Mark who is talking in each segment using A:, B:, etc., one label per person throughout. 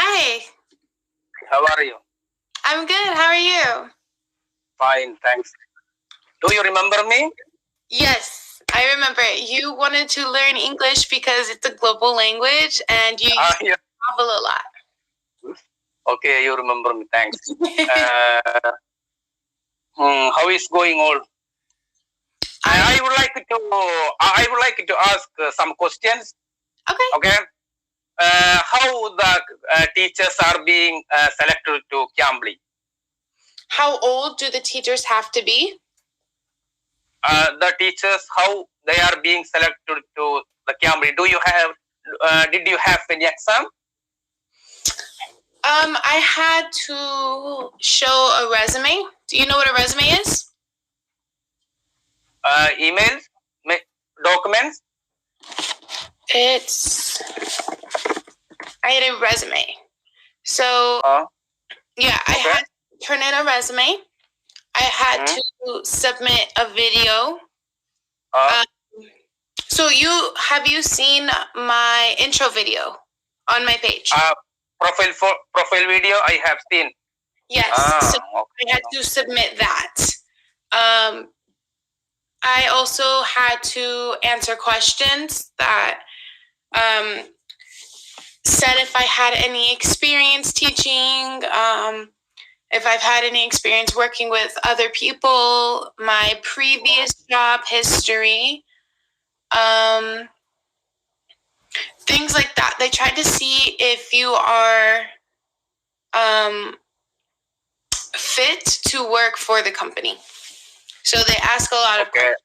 A: Hi.
B: How are you?
A: I'm good. How are you?
B: Fine, thanks. Do you remember me?
A: Yes, I remember it. You wanted to learn English because it's a global language and you
B: Yeah.
A: travel a lot.
B: Okay, you remember me. Thanks. How is going on? I would like to ask some questions.
A: Okay.
B: Okay. How the teachers are being selected to Cambly?
A: How old do the teachers have to be?
B: The teachers, how they are being selected to the Cambly? Do you have? Did you have any exam?
A: I had to show a resume. Do you know what a resume is?
B: Emails, documents.
A: I had a resume. So yeah, I had to turn in a resume. I had to submit a video. So have you seen my intro video on my page?
B: Profile video I have seen.
A: Yes. So I had to submit that. I also had to answer questions that said if I had any experience teaching, if I've had any experience working with other people, my previous job history, things like that. They tried to see if you are fit to work for the company. So they ask a lot of questions.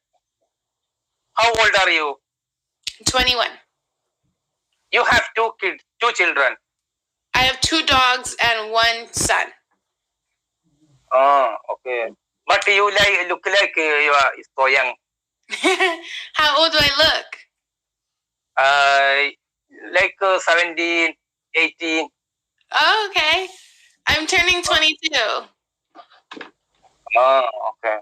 B: How old are you?
A: 21.
B: You have two children.
A: I have 2 dogs and 1 son.
B: Oh, okay. But you look like you are so young.
A: How old do I look?
B: Like 17, 18.
A: Oh, okay. I'm turning 22.
B: Oh, okay.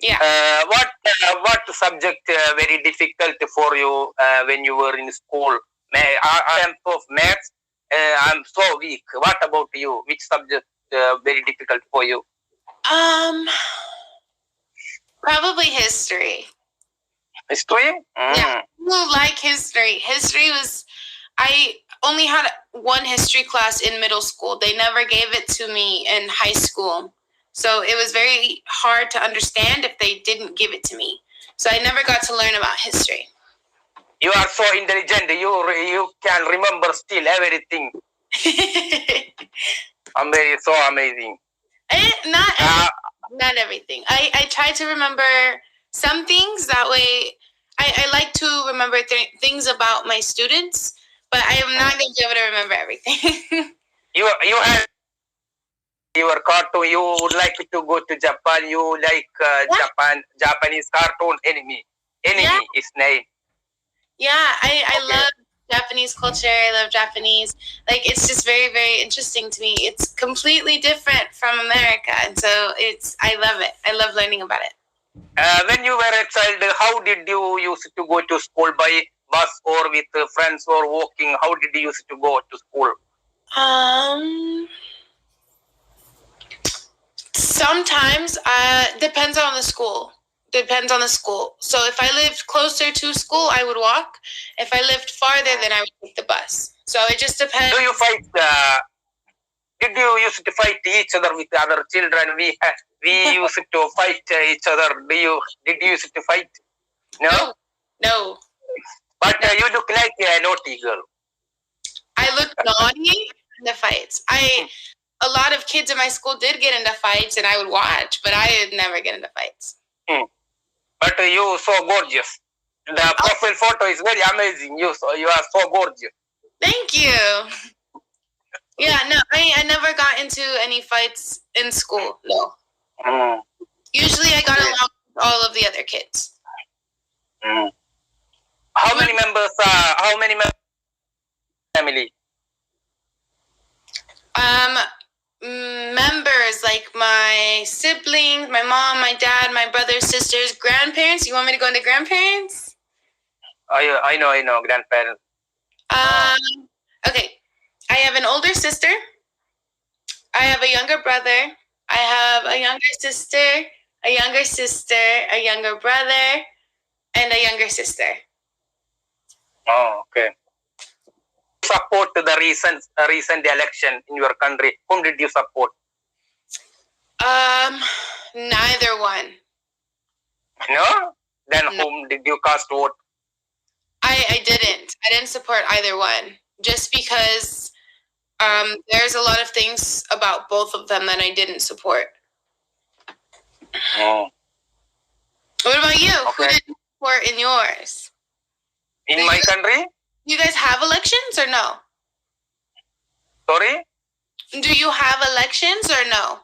A: Yeah.
B: What subject very difficult for you when you were in school? I am of maths. I'm so weak. What about you? Which subject very difficult for you?
A: Probably history.
B: History?
A: Yeah. I like history. I only had 1 history class in middle school. They never gave it to me in high school. So it was very hard to understand if they didn't give it to me. So I never got to learn about history.
B: You are so intelligent. You can remember still everything. I'm so amazing.
A: Not everything. I try to remember some things. That way, I like to remember things about my students, but I am not going to be able to remember everything.
B: You have your cartoon. You would like to go to Japan. You like Japanese cartoon. Enemy is name.
A: Yeah, I love Japanese culture. I love Japanese. Like, it's just very, very interesting to me. It's completely different from America, and so I love it. I love learning about it.
B: When you were a child, how did you used to go to school? By bus or with friends or walking? How did you used to go to school?
A: Sometimes depends on the school. So if I lived closer to school, I would walk. If I lived farther, then I would take the bus. So it just depends.
B: Do you fight? Did you used to fight each other with other children? We used to fight each other. Did you used to fight? No. But you look like a naughty girl.
A: I look naughty in the fights. A lot of kids in my school did get into fights, and I would watch, but I would never get into fights.
B: But you so gorgeous. The profile photo is very amazing. You are so gorgeous.
A: Thank you. Yeah, no, I never got into any fights in school. No. Usually, I got along with all of the other kids.
B: How many members? Family?
A: Members like my siblings, my mom, my dad, my brothers, sisters, grandparents. You want me to go into grandparents?
B: I know, grandparents.
A: Okay. I have an older sister. I have a younger brother. I have a younger sister, a younger sister, a younger brother, and a younger sister.
B: Oh, okay. Support the recent election in your country. Whom did you support?
A: Neither one.
B: No? Then whom did you cast vote?
A: I didn't. I didn't support either one. Just because there's a lot of things about both of them that I didn't support.
B: Oh.
A: What about you?
B: Okay.
A: Who did you support in yours?
B: In my country?
A: You guys have elections or no?
B: Sorry?
A: Do you have elections or no?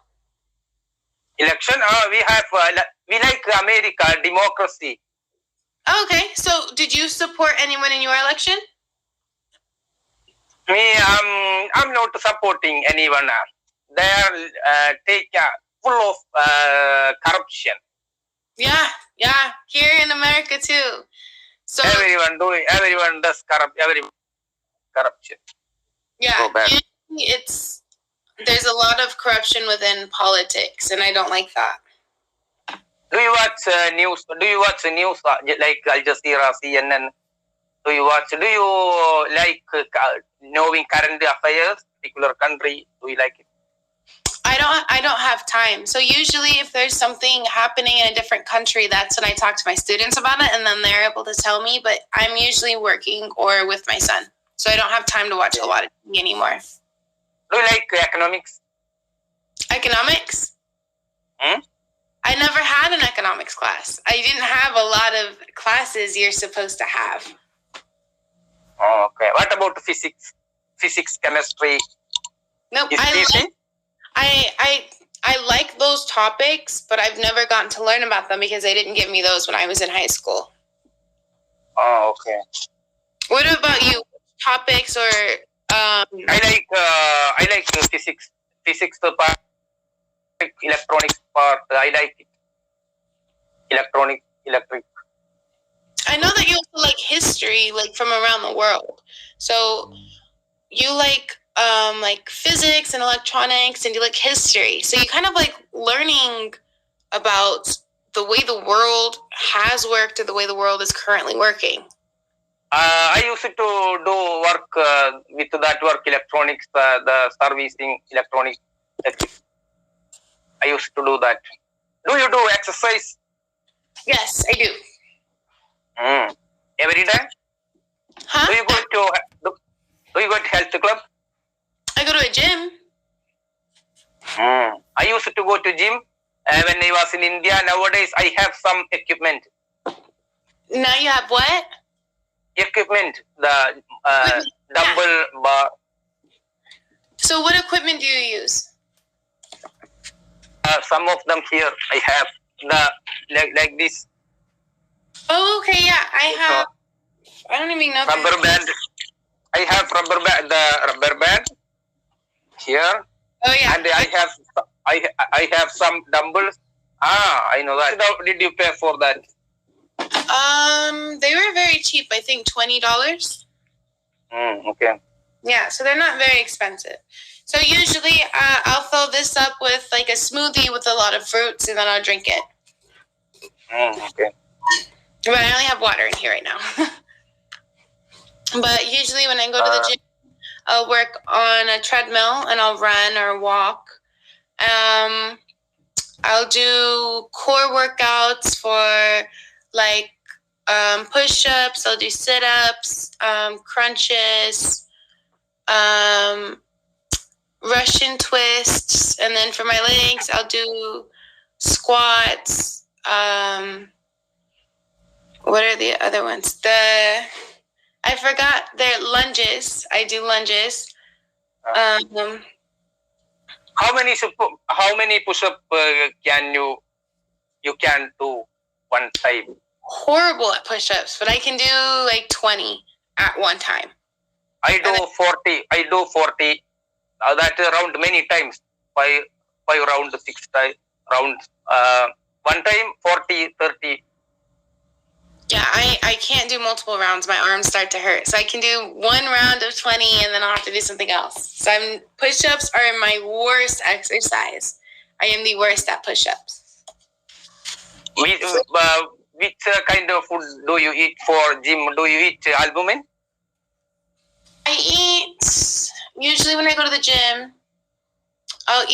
B: Election? We like America, democracy.
A: Okay, so did you support anyone in your election?
B: Me, I'm not supporting anyone. They are full of corruption.
A: Yeah, here in America too. So
B: everyone does corruption.
A: Yeah,
B: So bad.
A: there's a lot of corruption within politics, and I don't like that.
B: Do you watch news? Do you watch news like Al Jazeera, CNN? Do you like knowing current affairs, particular country? Do you like it?
A: I don't have time. So usually if there's something happening in a different country, that's when I talk to my students about it, and then they're able to tell me, but I'm usually working or with my son. So I don't have time to watch a lot of TV anymore.
B: Do you like economics?
A: Economics?
B: Hmm?
A: I never had an economics class. I didn't have a lot of classes you're supposed to have.
B: Oh, okay. What about physics? Physics, chemistry?
A: Nope. I like those topics, but I've never gotten to learn about them because they didn't give me those when I was in high school.
B: Oh, okay.
A: What about you? Topics or
B: I like physics. Physics part, electronics part. I like it. Electric.
A: I know that you also like history, like from around the world. So you like physics and electronics, and you like history. So you kind of like learning about the way the world has worked or the way the world is currently working.
B: I used to do work with that work, electronics, the servicing electronics. I used to do that. Do you do exercise?
A: Yes, I do.
B: Every day?
A: Huh?
B: Do you go to health club?
A: I go to a gym.
B: I used to go to gym when I was in India. Nowadays, I have some equipment.
A: Now you have what?
B: Equipment, the dumbbell bar.
A: So what equipment do you use?
B: Some of them here I have like this.
A: Oh, okay, yeah, I don't even know.
B: Rubber band. I have rubber band. The rubber band here.
A: Oh yeah.
B: And I have some dumbbells. I know that. How did you pay for that?
A: They were very cheap. I think $20.
B: Okay.
A: Yeah, so they're not very expensive. So usually I'll fill this up with like a smoothie with a lot of fruits, and then I'll drink it.
B: Okay.
A: But I only have water in here right now. But usually when I go to the gym, I'll work on a treadmill and I'll run or walk. I'll do core workouts for like push-ups. I'll do sit-ups, crunches, Russian twists, and then for my legs, I'll do squats. What are the other ones? I forgot their lunges. I do lunges.
B: How many push-up can you can do one time?
A: Horrible at push-ups, but I can do like 20 at one time.
B: I do 40. That around many times. Five round, 6 rounds. One time 40, 30.
A: Yeah, I can't do multiple rounds. My arms start to hurt. So I can do one round of 20 and then I'll have to do something else. So push-ups are my worst exercise. I am the worst at push-ups.
B: Which kind of food do you eat for gym? Do you eat albumin?
A: I eat, usually when I go to the gym, I'll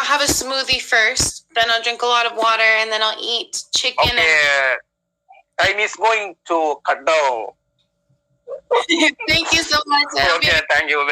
A: have a smoothie first, then I'll drink a lot of water, and then I'll eat chicken.
B: Okay. Time is going to cut down.
A: Thank you so much.
B: Okay, thank you.